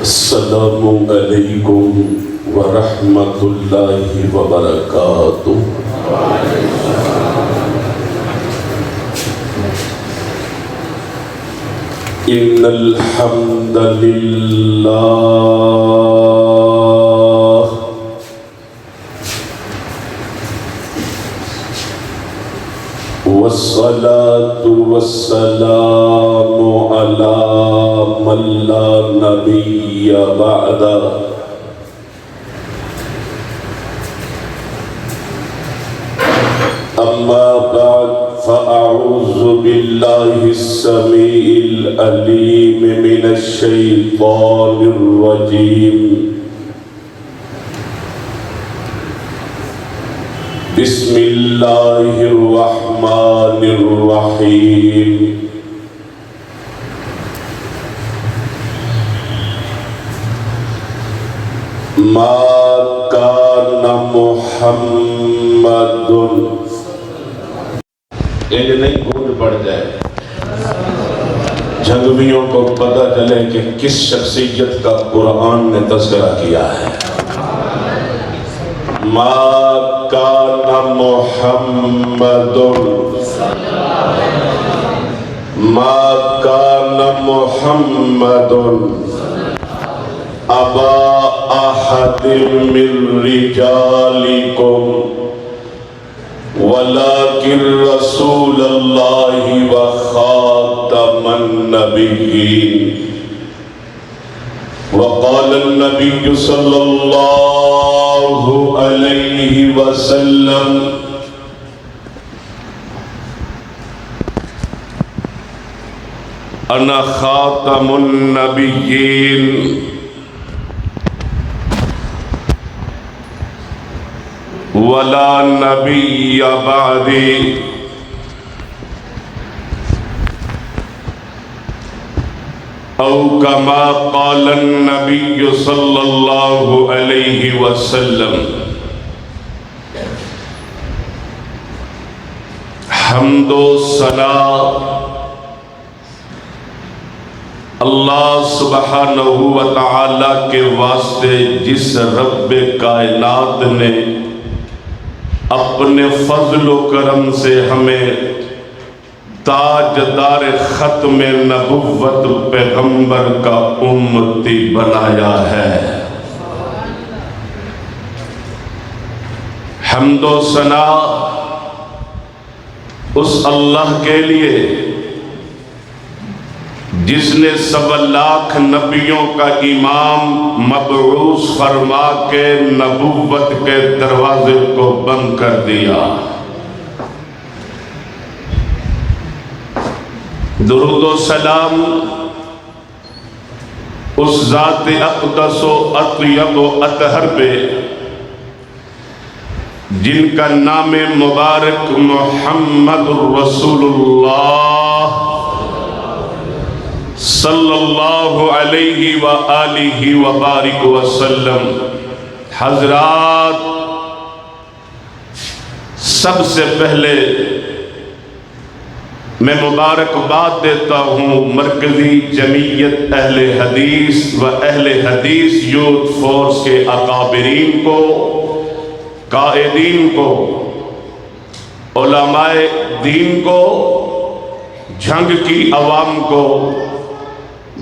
السلام علیکم ورحمۃ اللہ وبرکاتہ۔ ان الحمد للہ والصلاة والسلام على من لا نبي بعده أما بعد فأعوذ بالله السميع العليم من الشيطان الرجيم بسم الله الرحمن الرحيم ما كان محمد ایک نہیں گونج پڑ جائے، جھنگویوں کو پتہ چلے کہ کس شخصیت کا قرآن نے تذکرہ کیا ہے۔ ما کان محمد ما کان محمد ابا احد من رجالکم ولكن رسول الله وخاتم النبيين وقال النبي صلى الله عليه وسلم أنا خاتم النبيين ولا نبي بعدي او كما قال النبي صلى الله عليه وسلم۔ حمد و ثنا اللہ سبحانہ و تعالی کے واسطے جس رب کائنات نے اپنے فضل و کرم سے ہمیں تاجدار ختم نبوت پیغمبر کا امتی بنایا ہے۔ حمد و ثنا اس اللہ کے لیے جس نے 1.25 لاکھ نبیوں کا امام مبعوث فرما کے نبوت کے دروازے کو بند کر دیا۔ درود و سلام اس ذات اقدس و اطیب و اطہر پہ جن کا نام مبارک محمد الرسول اللہ صلی اللہ علیہ وآلہ وبارک وسلم۔ حضرات، سب سے پہلے میں مبارکباد دیتا ہوں مرکزی جمعیت اہل حدیث و اہل حدیث یوتھ فورس کے اکابرین کو، قائدین کو، علماء دین کو، جھنگ کی عوام کو،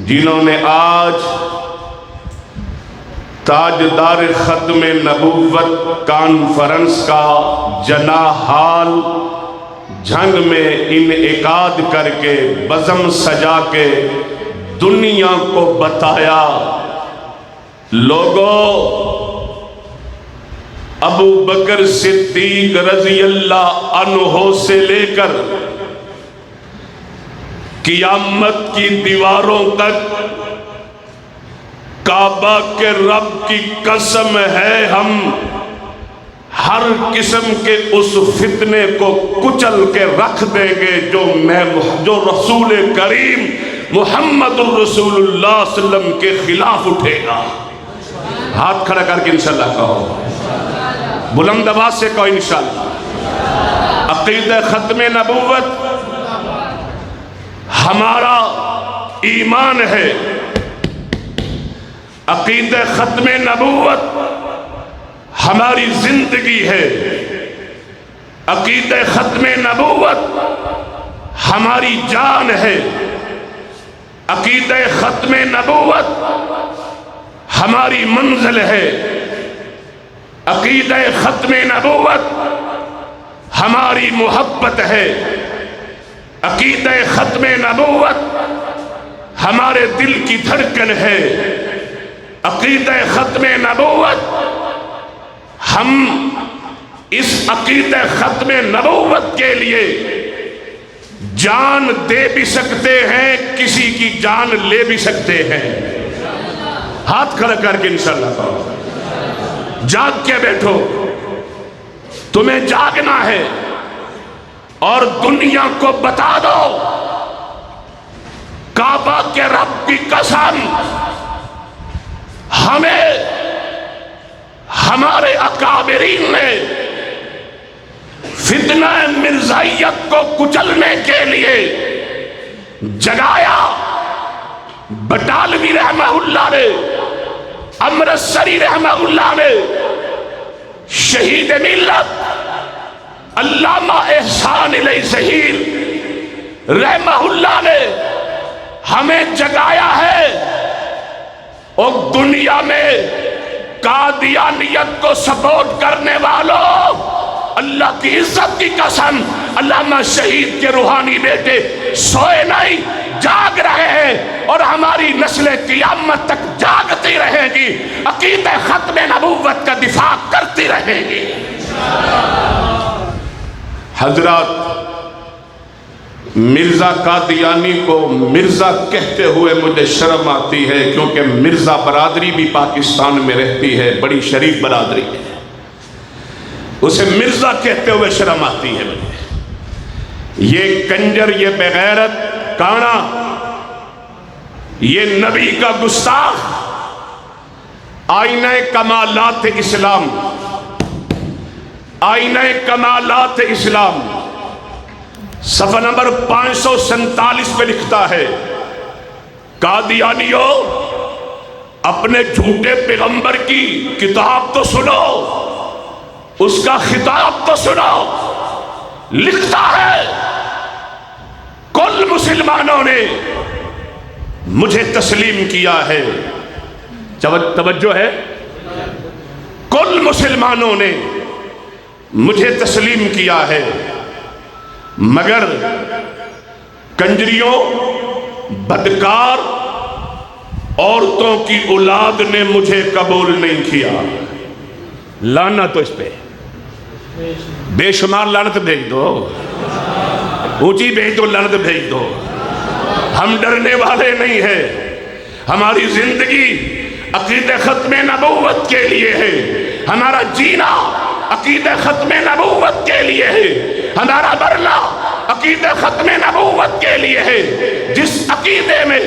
جنہوں نے آج تاجدار ختم نبوت کانفرنس کا جناح حال جھنگ میں انعقاد کر کے بزم سجا کے دنیا کو بتایا، لوگوں ابو بکر صدیق رضی اللہ عنہ سے لے کر قیامت کی دیواروں تک کعبہ کے رب کی قسم ہے ہم ہر قسم کے اس فتنے کو کچل کے رکھ دیں گے جو رسول کریم محمد الرسول اللہ صلی اللہ علیہ وسلم کے خلاف اٹھے گا۔ ہاتھ کھڑا کر کے انشاءاللہ کہو، بلند آواز سے کہو انشاءاللہ۔ عقیدہ ختم نبوت ہمارا ایمان ہے، عقیدہ ختم نبوت ہماری زندگی ہے، عقیدہ ختم نبوت ہماری جان ہے، عقیدہ ختم نبوت ہماری منزل ہے، عقیدہ ختم نبوت ہماری محبت ہے، عقیدہ ختم نبوت ہمارے دل کی دھڑکن ہے، عقیدہ ختم نبوت ہم اس عقیدہ ختم نبوت کے لیے جان دے بھی سکتے ہیں، کسی کی جان لے بھی سکتے ہیں۔ ہاتھ کھڑا کر کے انشاءاللہ کہو، جاگ کے بیٹھو، تمہیں جاگنا ہے اور دنیا کو بتا دو، کعبہ کے رب کی قسم، ہمیں ہمارے اکابرین نے فتنہ مرزائیت کو کچلنے کے لیے جگایا۔ بٹالوی رحمہ اللہ نے، امرتسری رحمہ اللہ نے، شہید ملت علامہ احسان علی ظہیر رحمہ اللہ نے ہمیں جگایا ہے۔ اور دنیا میں قادیانیت کو سپورٹ کرنے والوں، اللہ کی عزت کی قسم، علامہ شہید کے روحانی بیٹے سوئے نہیں، جاگ رہے ہیں اور ہماری نسل قیامت تک جاگتی رہے گی، عقیدہ ختم نبوت کا دفاع کرتی رہے گی۔ حضرات، مرزا قادیانی کو مرزا کہتے ہوئے مجھے شرم آتی ہے، کیونکہ مرزا برادری بھی پاکستان میں رہتی ہے، بڑی شریف برادری ہے، اسے مرزا کہتے ہوئے شرم آتی ہے مجھے۔ یہ کنجر، یہ بغیرت کانا، یہ نبی کا گستاخ، آئینہ کمالات اسلام، آئینہ کمالات اسلام صفحہ نمبر 547 پہ لکھتا ہے، قادیانیوں اپنے جھوٹے پیغمبر کی کتاب تو سنو، اس کا خطاب تو سنو۔ لکھتا ہے، کل مسلمانوں نے مجھے تسلیم کیا ہے، توجہ ہے، کل مسلمانوں نے مجھے تسلیم کیا ہے، مگر کنجریوں، بدکار عورتوں کی اولاد نے مجھے قبول نہیں کیا۔ لعنت تو اس پہ بے شمار لعنت بھیج دو، اونچی بھیج دو، لعنت بھیج دو۔ ہم ڈرنے والے نہیں ہیں، ہماری زندگی عقیدہ ختم نبوت کے لیے ہے، ہمارا جینا عقیدہ ختم نبوت کے لیے ہے، ہمارا مرنا عقیدہ ختم نبوت کے لیے ہے۔ جس عقیدے میں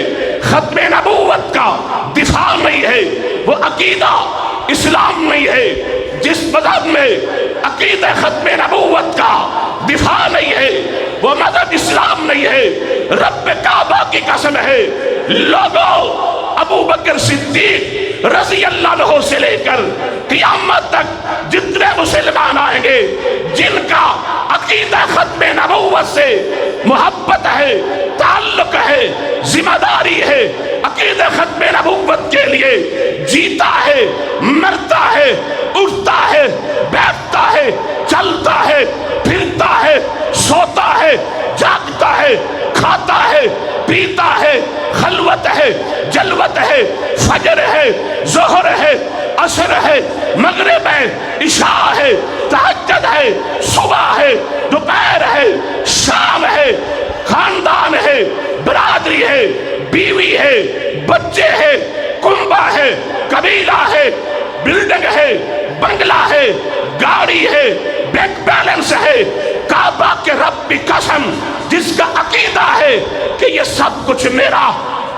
ختم نبوت کا دفاع نہیں ہے وہ عقیدہ اسلام نہیں ہے، جس مذہب میں عقیدہ ختم نبوت کا دفاع نہیں ہے وہ مذہب اسلام نہیں ہے۔ رب کعبہ کی قسم ہے، لوگوں، ابو بکر صدیق رضی اللہ عنہ سے لے کر قیامت تک جتنے مسلمان آئیں گے جن کا عقیدہ ختم نبوت سے محبت ہے، تعلق ہے، ذمہ داری ہے، عقیدہ ختم نبوت کے لیے جیتا ہے، مرتا ہے، اٹھتا ہے، بیٹھتا ہے، چلتا ہے، پھرتا ہے، سوتا ہے، جاگتا ہے، کھاتا ہے، پیتا ہے، خلوت ہے، جلوت ہے، فجر ہے، ظہر ہے، عصر ہے، مغرب ہے، عشاء ہے، تہجد ہے، صبح ہے، دوپہر ہے، شام ہے، خاندان ہے، برادری ہے، بیوی ہے، بچے ہے، کنبہ ہے، قبیلہ ہے، بلڈنگ ہے، بنگلہ ہے، گاڑی ہے، بینک بیلنس ہے، کعبہ کے رب کی قسم جس کا عقیدہ ہے کہ یہ سب کچھ میرا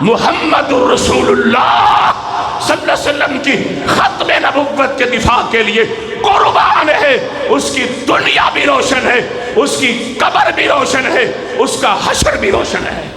محمد الرسول اللہ صلی اللہ علیہ وسلم کی ختم نبوت کے دفاع کے لیے قربان ہے، اس کی دنیا بھی روشن ہے، اس کی قبر بھی روشن ہے، اس کا حشر بھی روشن ہے۔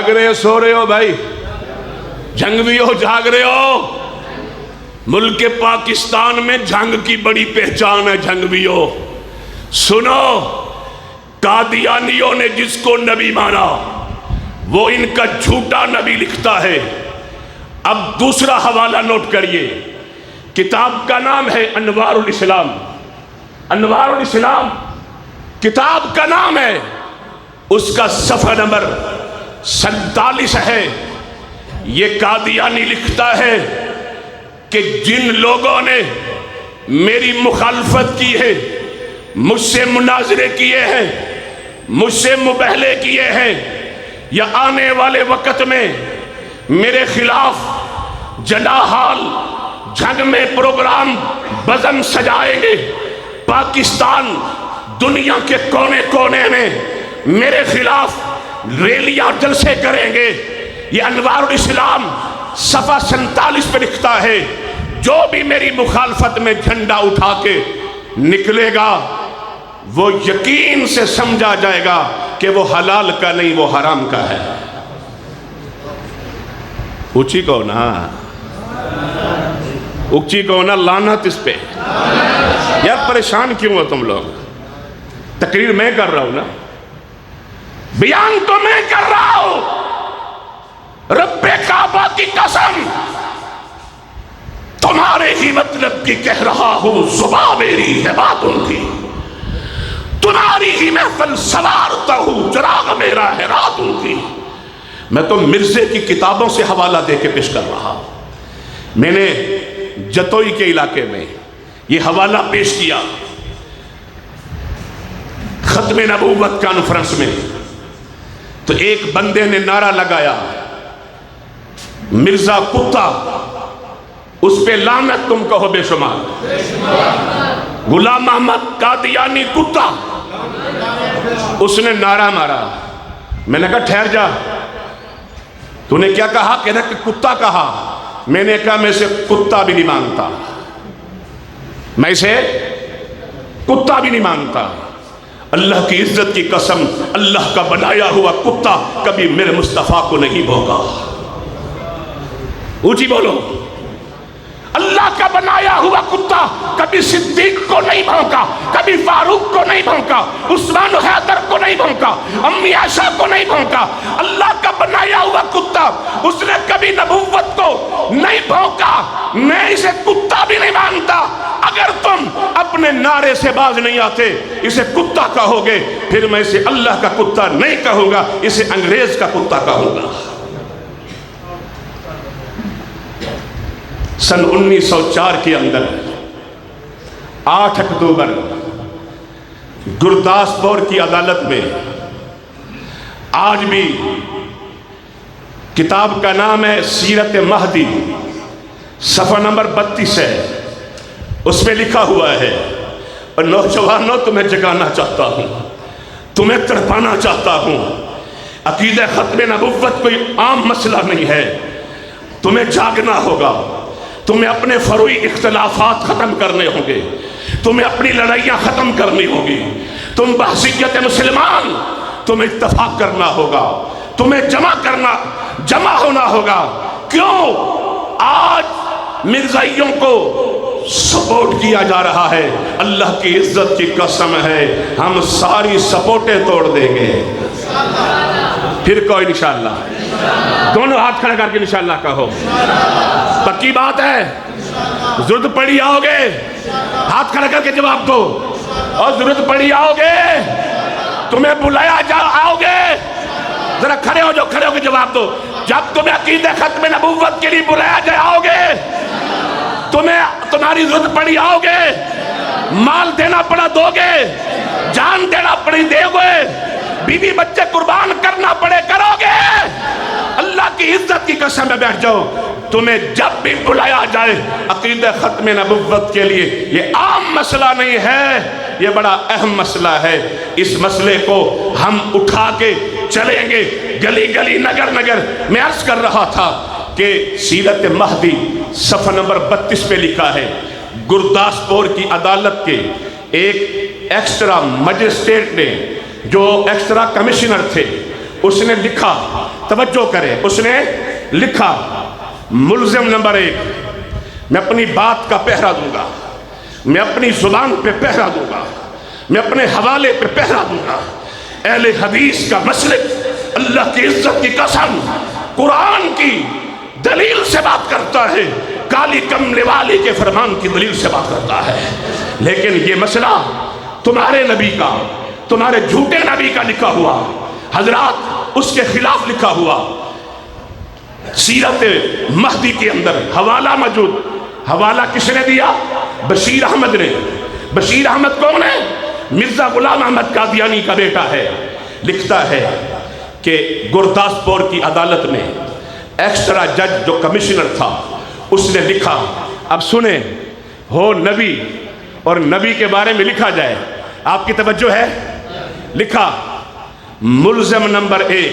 جاگ رہے ہو سو رہے ہو بھائی؟ جنگوی ہو جاگ رہے ہو؟ ملک پاکستان میں جنگ کی بڑی پہچان ہے جنگویوں. سنو، قادیانیوں نے جس کو نبی مانا وہ ان کا جھوٹا نبی لکھتا ہے. اب دوسرا حوالہ نوٹ کریے. کتاب کا نام ہے انوار الاسلام. انوار الاسلام کتاب کا نام ہے. اس کا صفحہ نمبر 47 ہے. یہ قادیانی لکھتا ہے کہ جن لوگوں نے میری مخالفت کی ہے، مجھ سے مناظرے کیے ہیں، مجھ سے مباہلے کیے ہیں، یا آنے والے وقت میں میرے خلاف جناحال جنگ میں پروگرام بزم سجائیں گے، پاکستان دنیا کے کونے کونے میں میرے خلاف ریلیاں جلسے کریں گے. یہ انوار الاسلام صفحہ 47 پہ لکھتا ہے جو بھی میری مخالفت میں جھنڈا اٹھا کے نکلے گا وہ یقین سے سمجھا جائے گا کہ وہ حلال کا نہیں، وہ حرام کا ہے. اونچی کو نا، اونچی کو نا، لعنت اس پہ. یار پریشان کیوں ہو تم لوگ؟ تقریر میں کر رہا ہوں نا، بیان تو میں کر رہا ہوں. رب کعبہ کی قسم تمہارے ہی مطلب کی کہہ رہا ہوں، زبان میری ہے بات ان کی، تمہاری ہی محفل سوارتا ہوں، چراغ میرا ہے رات ان کی. میں تو مرزے کی کتابوں سے حوالہ دے کے پیش کر رہا. میں نے جتوئی کے علاقے میں یہ حوالہ پیش کیا ختم نبوت کانفرنس میں، تو ایک بندے نے نعرہ لگایا، مرزا کتا، اس پہ لعنت تم کہو بے شمار. غلام محمد قادیانی کتا، اس نے نعرہ مارا. میں نے کہا ٹھہر جا، تو نے کیا کہا؟ کہنا کہ کتا کہا. میں نے کہا میں اسے کتا بھی نہیں مانتا، میں اسے کتا بھی نہیں مانتا. اللہ کی عزت کی قسم، اللہ کا بنایا ہوا کتا کبھی میرے مصطفیٰ کو نہیں بھونکا. اونچی بولو. اللہ کا بنایا ہوا کتا کبھی صدیق کو نہیں بھونکا، کبھی فاروق کو نہیں بھونکا، عثمان و حیدر کو نہیں بھونکا، امی عائشہ کو نہیں بھونکا. اللہ کا بنایا ہوا کتا، اس نے کبھی نبوت کو نہیں بھونکا. میں اسے کتا بھی نہیں مانتا. اگر تم اپنے نعرے سے باز نہیں آتے اسے کتا کہو گے، پھر میں اسے اللہ کا کتا نہیں کہوں گا، اسے انگریز کا کتا کہوں گا. سن 1904 کے اندر 8 اکتوبر گرداسپور کی عدالت میں، آج بھی کتاب کا نام ہے سیرت مہدی، صفحہ نمبر 32 ہے، اس میں لکھا ہوا ہے. اور نوجوانوں تمہیں جگانا چاہتا ہوں، تمہیں تڑپانا چاہتا ہوں. عقیدہ ختم نبوت کوئی عام مسئلہ نہیں ہے، تمہیں جاگنا ہوگا. تمہیں اپنے فروعی اختلافات ختم کرنے ہوں گے، تمہیں اپنی لڑائیاں ختم کرنی ہوں گی. تم بحثیت مسلمان، تمہیں اتفاق کرنا ہوگا، تمہیں جمع ہونا ہوگا. کیوں آج مرزائیوں کو سپورٹ کیا جا رہا ہے؟ اللہ کی عزت کی قسم ہے ہم ساری سپورٹیں توڑ دیں گے. پھر کوئی انشاءاللہ، دونوں ہاتھ کھڑے کر کے انشاءاللہ کہو. پکی بات ہے؟ ضرورت پڑی آؤ گے ہاتھ کھڑے کر کے جواب دو. اور ضرورت پڑی آؤ گے، تمہیں بلایا جا آؤ گے، ذرا کھڑے ہو جو، کھڑے ہو کے جواب دو. جب تمہیں عقیدہ ختم نبوت کے لیے بلایا جائے آؤ گے، تمہاری ضرورت پڑی آؤ گے، مال دینا پڑا دو گے، جان دینا پڑی دے گے، بیوی بچے قربان کرنا پڑے کرو گے. اللہ کی عزت کی قسم میں بیٹھ جاؤ، تمہیں جب بھی بلایا جائے عقیدہ ختم نبوت کے لیے، یہ عام مسئلہ نہیں ہے، یہ بڑا اہم مسئلہ ہے. اس مسئلے کو ہم اٹھا کے چلیں گے گلی گلی نگر نگر. میں عرض کر رہا تھا کہ سیرت مہدی صفحہ نمبر 32 پہ لکھا ہے، گرداسپور کی عدالت کے ایک ایکسٹرا مجسٹریٹ نے، جو ایکسٹرا کمشنر تھے، اس نے لکھا، توجہ کرے، اس نے لکھا ملزم نمبر 1، میں اپنی بات کا پہرا دوں گا، میں اپنی زبان پہ پہرا دوں گا، میں اپنے حوالے پہ پہرا دوں گا، اہل حدیث کا مسلک اللہ کی عزت کی قسم قرآن کی دلیل سے بات کرتا ہے، کالی کملے والی کے فرمان کی دلیل سے بات کرتا ہے۔ لیکن یہ مسئلہ تمہارے نبی کا، تمہارے جھوٹے نبی کا لکھا ہوا، حضرات اس کے خلاف لکھا ہوا، سیرت مہدی کے اندر حوالہ موجود۔ حوالہ کس نے دیا؟ بشیر احمد نے۔ بشیر احمد کون ہے؟ مرزا غلام احمد قادیانی کا بیٹا ہے۔ لکھتا ہے کہ گرداسپور کی عدالت میں ایکسٹرا جج جو کمشنر تھا اس نے لکھا، اب سنیں، ہو نبی اور نبی کے بارے میں لکھا جائے، آپ کی توجہ ہے؟ لکھا ملزم نمبر 1،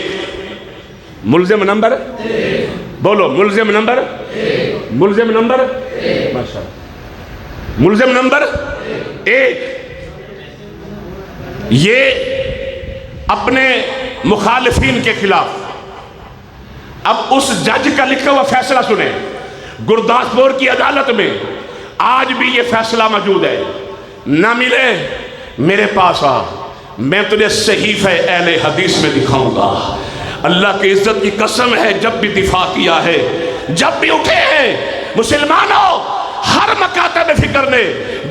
ملزم نمبر، بولو ملزم نمبر، ملزم نمبر، ملزم نمبر 1، یہ اپنے مخالفین کے خلاف۔ اب اس جج کا لکھا ہوا فیصلہ سنیں، گرداسپور کی عدالت میں آج بھی یہ فیصلہ موجود ہے، نہ ملے میرے پاس آ، میں تجھے صحیفہ اہل حدیث میں دکھاؤں گا۔ اللہ کی عزت کی قسم ہے، جب بھی دفاع کیا ہے، جب بھی اٹھے ہیں مسلمانوں، ہر مکاتب فکر نے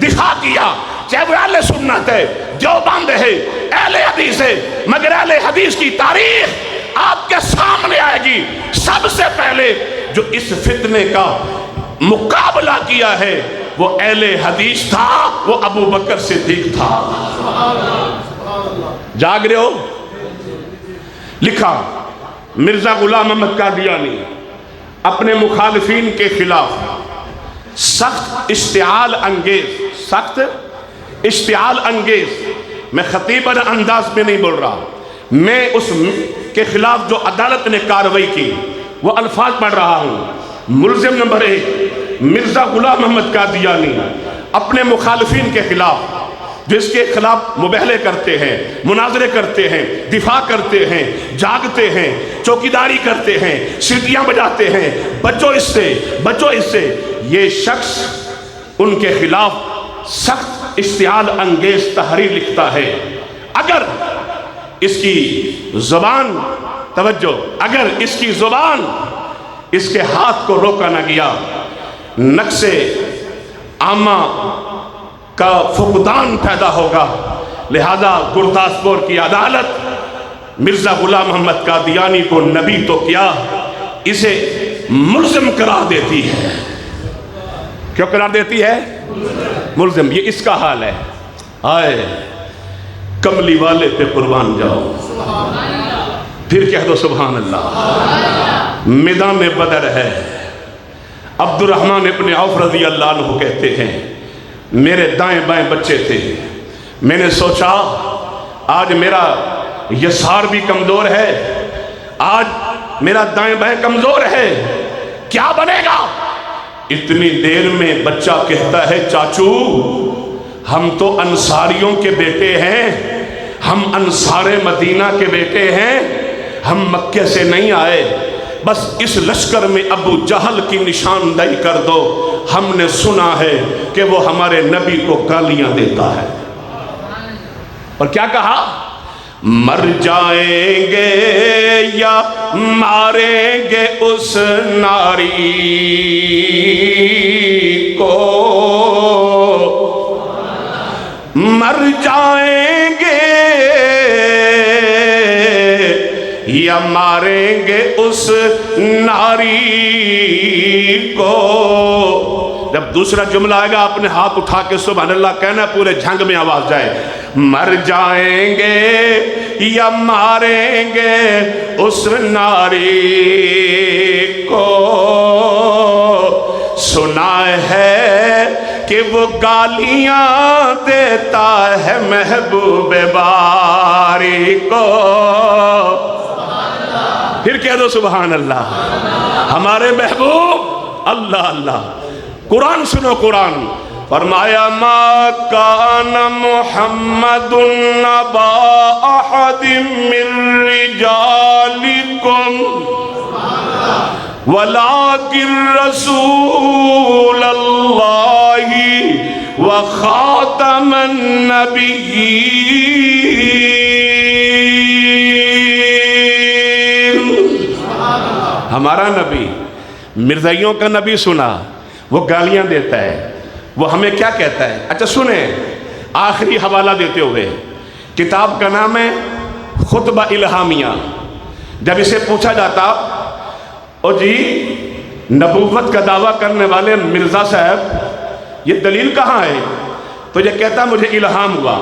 دفاع کیا، چاہے وہ اہل سنت ہے، دیوبند ہے، اہل حدیث ہے، مگر اہل حدیث کی تاریخ آپ کے سامنے آئے گی۔ سب سے پہلے جو اس فتنے کا مقابلہ کیا ہے وہ اہل حدیث تھا، وہ ابو بکر صدیق تھا۔ جاگ رہے ہو؟ لکھا مرزا غلام احمد قادیانی اپنے مخالفین کے خلاف سخت اشتعال انگیز، سخت اشتعال انگیز، میں خطیبانہ انداز میں نہیں بول رہا، میں اس کے خلاف جو عدالت نے کارروائی کی وہ الفاظ پڑھ رہا ہوں۔ ملزم نمبر 1 مرزا غلام احمد قادیانی اپنے مخالفین کے خلاف جو اس کے خلاف مباہلے کرتے ہیں، مناظرے کرتے ہیں، دفاع کرتے ہیں، جاگتے ہیں، چوکیداری کرتے ہیں، سیٹیاں بجاتے ہیں، بچو اس سے، بچو اس سے، یہ شخص ان کے خلاف سخت اشتعال انگیز تحریر لکھتا ہے۔ اگر اس کی زبان، توجہ، اگر اس کی زبان اس کے ہاتھ کو روکا نہ گیا، نقص عامہ کا فقدان پیدا ہوگا۔ لہذا گرداسپور کی عدالت مرزا غلام احمد قادیانی کو نبی تو کیا، اسے ملزم قرار دیتی ہے۔ کیوں قرار دیتی ہے؟ ملزم۔ یہ اس کا حال ہے۔ آئے کملی والے پہ قربان جاؤ، پھر کہہ دو سبحان اللہ۔ میدان بدر ہے، عبد الرحمن ابن عوف رضی اللہ عنہ کہتے ہیں میرے دائیں بائیں بچے تھے، میں نے سوچا آج میرا یسار بھی کمزور ہے، آج میرا دائیں بائیں کمزور ہے، کیا بنے گا؟ اتنی دیر میں بچہ کہتا ہے چاچو ہم تو انصاریوں کے بیٹے ہیں، ہم انصار مدینہ کے بیٹے ہیں، ہم مکے سے نہیں آئے، بس اس لشکر میں ابو جہل کی نشاندہی کر دو، ہم نے سنا ہے کہ وہ ہمارے نبی کو گالیاں دیتا ہے۔ اور کیا کہا؟ مر جائیں گے یا ماریں گے اس ناری کو، مر جائیں گے یا ماریں گے اس ناری کو۔ جب دوسرا جملہ آئے گا اپنے ہاتھ اٹھا کے سبحان اللہ کہنا، پورے جھنگ میں آواز جائے، مر جائیں گے یا ماریں گے اس ناری کو، سنا ہے کہ وہ گالیاں دیتا ہے محبوب باری کو۔ پھر کہہ دو سبحان اللہ۔ ہمارے محبوب، اللہ اللہ، قرآن سنو قرآن، فرمایا ما کان محمد نبا احد من رجالکم وَلَٰكِن رَسُولَ اللَّهِ وَخَاتَمَ النَّبِيِّينَ۔ ہمارا نبی مرزائیوں کا نبی سنا، وہ گالیاں دیتا ہے، وہ ہمیں کیا کہتا ہے؟ اچھا سنیں، آخری حوالہ دیتے ہوئے، کتاب کا نام ہے خطبہ الہامیہ۔ جب اسے پوچھا جاتا او جی نبوت کا دعویٰ کرنے والے مرزا صاحب یہ دلیل کہاں ہے؟ تو یہ کہتا مجھے الہام ہوا۔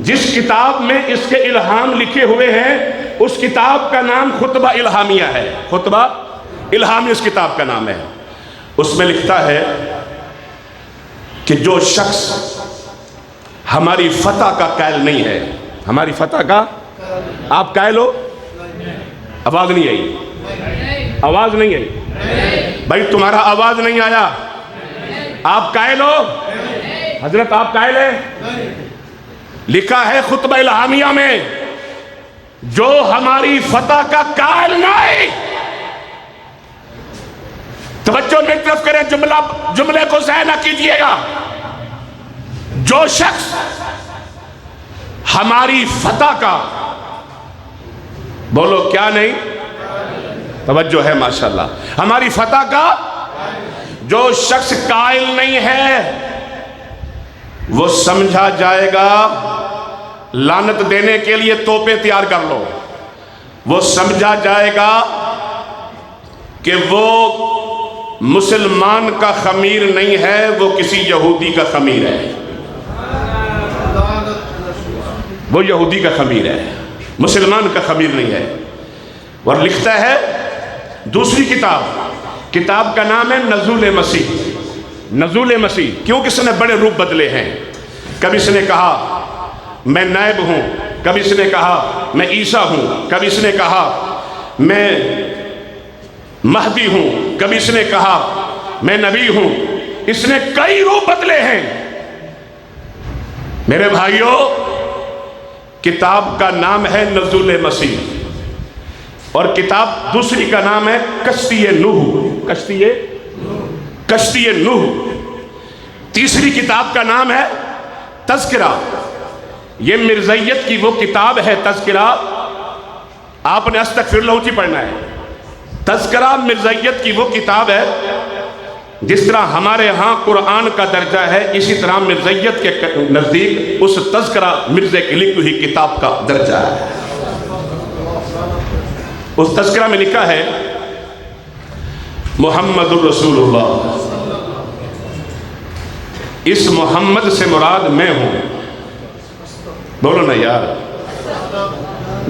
جس کتاب میں اس کے الہام لکھے ہوئے ہیں اس کتاب کا نام خطبہ الہامیہ ہے۔ خطبہ الہامیہ اس کتاب کا نام ہے۔ اس میں لکھتا ہے کہ جو شخص ہماری فتح کا قائل نہیں ہے، ہماری فتح کا آپ قائل ہو؟ آواز نہیں آئی، آواز نہیں آئی بھائی، تمہارا آواز نہیں آیا، آپ قائل ہو؟ حضرت آپ قائل ہیں؟ لکھا ہے خطبہ الہامیہ میں جو ہماری فتح کا قائل نہیں، توجہ میری طرف کریں، جملے کو ضائع نہ کیجئے گا، جو شخص ہماری فتح کا، بولو کیا نہیں؟ توجہ ہے ماشاءاللہ، ہماری فتح کا جو شخص قائل نہیں ہے وہ سمجھا جائے گا، لعنت دینے کے لیے توپیں تیار کر لو، وہ سمجھا جائے گا کہ وہ مسلمان کا خمیر نہیں ہے، وہ کسی یہودی کا خمیر ہے، وہ یہودی کا خمیر ہے، مسلمان کا خمیر نہیں ہے۔ اور لکھتا ہے دوسری کتاب کا نام ہے نزول مسیح۔ نزول مسیح، کیونکہ اس نے بڑے روپ بدلے ہیں۔ کبھی اس نے کہا میں نائب ہوں، کبھی اس نے کہا میں عیسیٰ ہوں، کبھی اس نے کہا میں مہدی ہوں، کبھی اس نے کہا میں نبی ہوں، اس نے کئی روپ بدلے ہیں۔ میرے بھائیوں، کتاب کا نام ہے نزول مسیح، اور کتاب دوسری کا نام ہے کشتی نوح، کشتی نوح۔ تیسری کتاب کا نام ہے تذکرہ، یہ مرزائیت کی وہ کتاب ہے تذکرہ، آپ نے استغفر اللہ اونچی پڑھنا ہے۔ تذکرہ مرزائیت کی وہ کتاب ہے، جس طرح ہمارے ہاں قرآن کا درجہ ہے، اسی طرح مرزائیت کے نزدیک اس تذکرہ مرزے کی لکھی ہوئی کتاب کا درجہ ہے۔ اس تذکرہ میں لکھا ہے محمد الرسول اللہ، اس محمد سے مراد میں ہوں۔ بولو نا یار،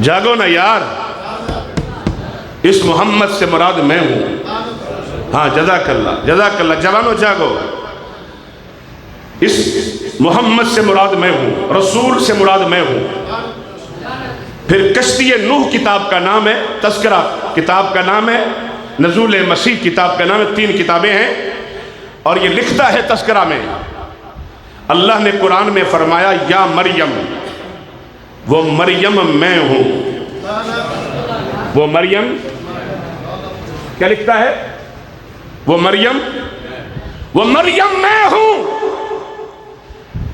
جاگو نا یار، اس محمد سے مراد میں ہوں۔ ہاں جزاک اللہ، جزاک اللہ، جوانو جاگو، اس محمد سے مراد میں ہوں، رسول سے مراد میں ہوں۔ پھر کشتی نوح کتاب کا نام ہے، تذکرہ کتاب کا نام ہے، نزول مسیح کتاب کا نام ہے، 3 کتابیں ہیں۔ اور یہ لکھتا ہے تذکرہ میں، اللہ نے قرآن میں فرمایا یا مریم، وہ مریم میں ہوں۔ وہ مریم کیا لکھتا ہے؟ وہ مریم میں ہوں۔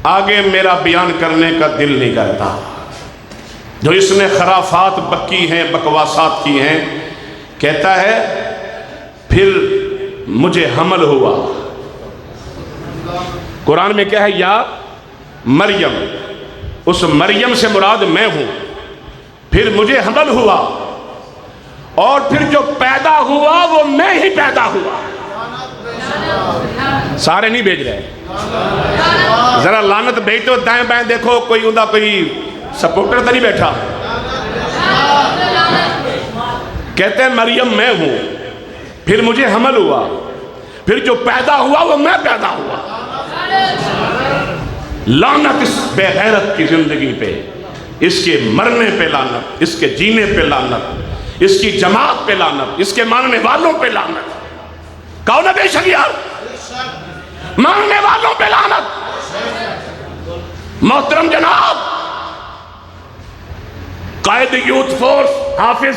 آگے میرا بیان کرنے کا دل نہیں کرتا، جو اس نے خرافات بکی ہیں، بکواسات کی ہیں۔ کہتا ہے پھر مجھے حمل ہوا۔ قرآن میں کیا ہے؟ یا مریم، اس مریم سے مراد میں ہوں، پھر مجھے حمل ہوا، اور پھر جو پیدا ہوا وہ میں ہی پیدا ہوا۔ سارے نہیں بھیج رہے، ذرا لعنت بھیجتے ہو دائیں بائیں دیکھو، کوئی سپورٹر تو نہیں بیٹھا۔ کہتے ہیں مریم میں ہوں، پھر مجھے حمل ہوا، پھر جو پیدا ہوا وہ میں پیدا ہوا۔ لعنت اس بے غیرت کی زندگی پہ، اس کے مرنے پہ لعنت، اس کے جینے پہ لعنت، اس کی جماعت پہ لعنت، اس کے ماننے والوں پہ لعنت۔ کہو نا بے شک یار، ماننے والوں پہ لعنت۔ محترم جناب، قائد یوتھ فورس حافظ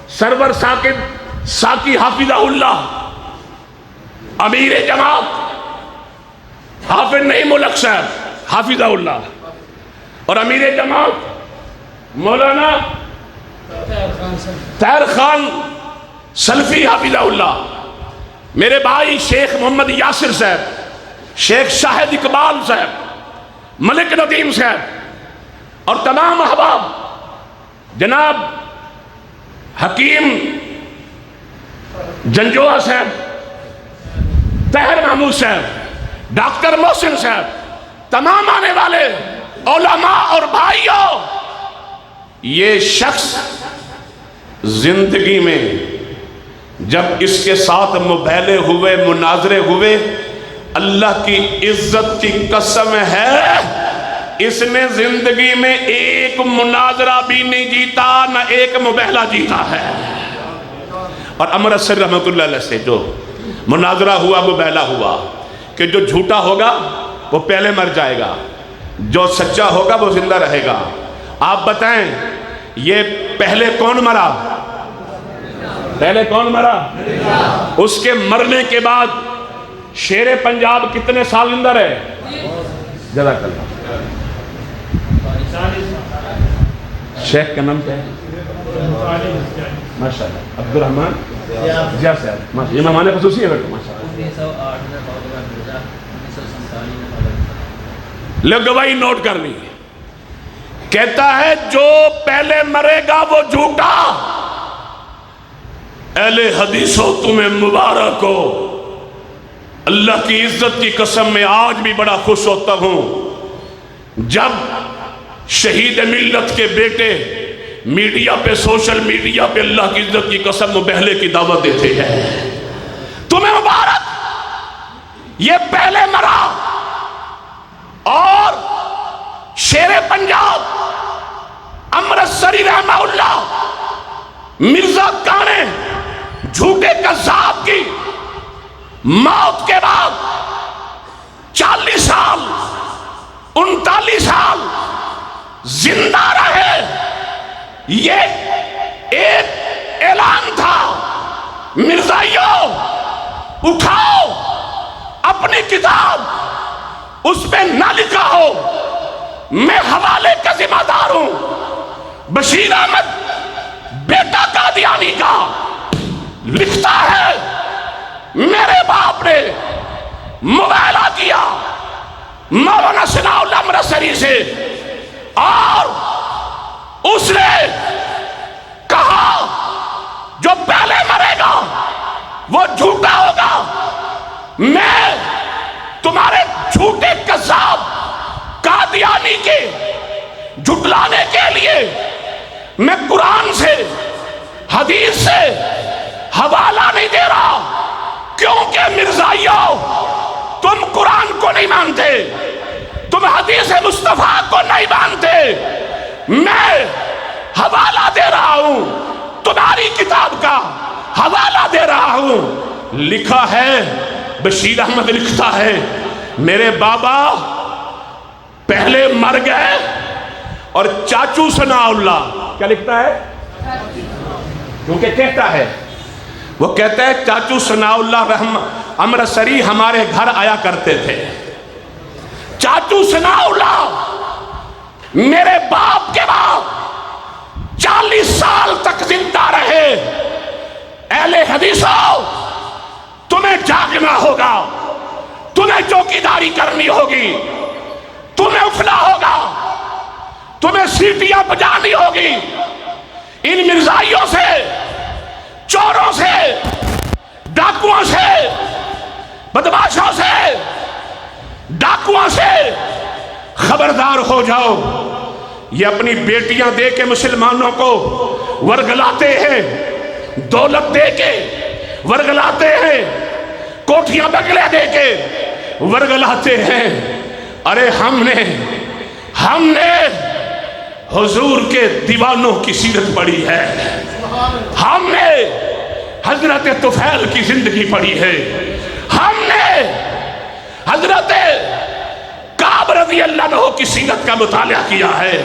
سرور ثاقب ساقی حافظہ اللہ امیر جماعت حافظ نہیں ملک صاحب حافظہ اللہ اور امیر جماعت مولانا طاہر خان سلفی حافظہ اللہ، میرے بھائی شیخ محمد یاسر صاحب، شیخ شاہد اقبال صاحب، ملک ندیم صاحب اور تمام احباب، جناب حکیم جنجوہ صاحب، طاہر محمود صاحب، ڈاکٹر محسن صاحب، تمام آنے والے علماء اور بھائیوں، یہ شخص زندگی میں جب اس کے ساتھ مباہلے ہوئے، مناظرے ہوئے، اللہ کی عزت کی قسم ہے اس نے زندگی میں ایک مناظرہ بھی نہیں جیتا، نہ ایک مباہلہ جیتا ہے۔ اور امرتسر رحمت اللہ علیہ سے جو مناظرہ ہوا، مباہلہ ہوا کہ جو جھوٹا ہوگا وہ پہلے مر جائے گا، جو سچا ہوگا وہ زندہ رہے گا۔ آپ بتائیں یہ پہلے کون مرا؟ پہلے کون مرا؟ اس کے مرنے کے بعد شیر پنجاب کتنے سال زندہ رہے؟ جزاک اللہ۔ شیخ کا نام کیا ہے؟ ماشاءاللہ عبدالرحمن جی صاحب، یہ مہمان خصوصی ہے بیٹھو ماشاءاللہ۔ لوگ گواہی نوٹ کر لی، کہتا ہے جو پہلے مرے گا وہ جھوٹا۔ اہل حدیثوں تمہیں مبارک ہو، اللہ کی عزت کی قسم میں آج بھی بڑا خوش ہوتا ہوں جب شہید ملت کے بیٹے میڈیا پہ، سوشل میڈیا پہ اللہ کی عزت کی قسم مباہلے کی دعوت دیتے ہیں۔ تمہیں مبارک، یہ پہلے مرا۔ اور شیر پنجاب امرتسری رحمہ اللہ مرزا کانے جھوٹے قذاب کی موت کے بعد 40 سال 39 سال زندہ رہے۔ یہ ایک اعلان تھا، مرزائیوں اٹھاؤ اپنی کتاب، اس پہ نہ لکھا ہو میں حوالے کا ذمہ دار ہوں۔ بشیر احمد بیٹا قادیانی کا لکھتا ہے میرے باپ نے مباہلہ کیا مولانا ثناء اللہ امرتسری سے، اور اس نے کہا جو پہلے مرے گا وہ جھوٹا ہوگا۔ میں تمہارے جھوٹے قذاب قادیانی کے جھٹلانے کے لیے میں قرآن سے، حدیث سے حوالہ نہیں دے رہا، کیونکہ مرزائیوں تم قرآن کو نہیں مانتے، تم حدیث مصطفیٰ کو نہیں مانتے۔ میں حوالہ دے رہا ہوں، تمہاری کتاب کا حوالہ دے رہا ہوں۔ لکھا ہے، بشیر احمد لکھتا ہے میرے بابا پہلے مر گئے، اور چاچو ثناء اللہ کیا لکھتا ہے؟ کیونکہ کہتا ہے، وہ کہتا ہے چاچو ثناء اللہ امرتسری ہمارے گھر آیا کرتے تھے۔ چاچو ثناء اللہ میرے باپ کے بعد 40 سال تک زندہ رہے۔ اہل حدیثوں تمہیں جاگنا ہوگا، تمہیں چوکیداری کرنی ہوگی، تمہیں اٹھنا ہوگا، تمہیں سیٹیاں بجانی ہوگی۔ ان مرزائیوں سے، چوروں سے، ڈاکوؤں سے، بدماشوں سے، ڈاکوؤں سے خبردار ہو جاؤ۔ یہ اپنی بیٹیاں دے کے مسلمانوں کو ورگلاتے ہیں، دولت دے کے ورگلاتے ہیں، کوٹھیاں بنگلے دے کے ورگلاتے ہیں۔ ارے ہم نے حضور کے دیوانوں کی سیرت پڑھی ہے، ہم نے حضرت طفیل کی زندگی پڑھی ہے، ہم نے حضرت کعب رضی اللہ عنہ کی سیرت کا مطالعہ کیا ہے،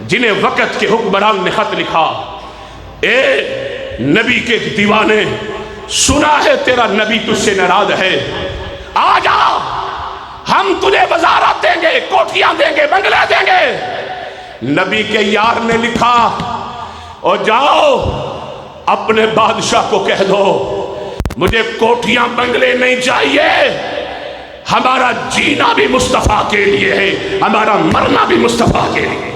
جنہیں وقت کے حکمران نے خط لکھا، اے نبی کے دیوانے، سنا ہے تیرا نبی تجھ سے ناراض ہے، آ جا ہم تجھے وزارت دیں گے، کوٹھیاں دیں گے، بنگلے دیں گے۔ نبی کے یار نے لکھا، اور جاؤ اپنے بادشاہ کو کہہ دو مجھے کوٹھیاں بنگلے نہیں چاہیے، ہمارا جینا بھی مصطفیٰ کے لیے ہے، ہمارا مرنا بھی مصطفیٰ کے لیے۔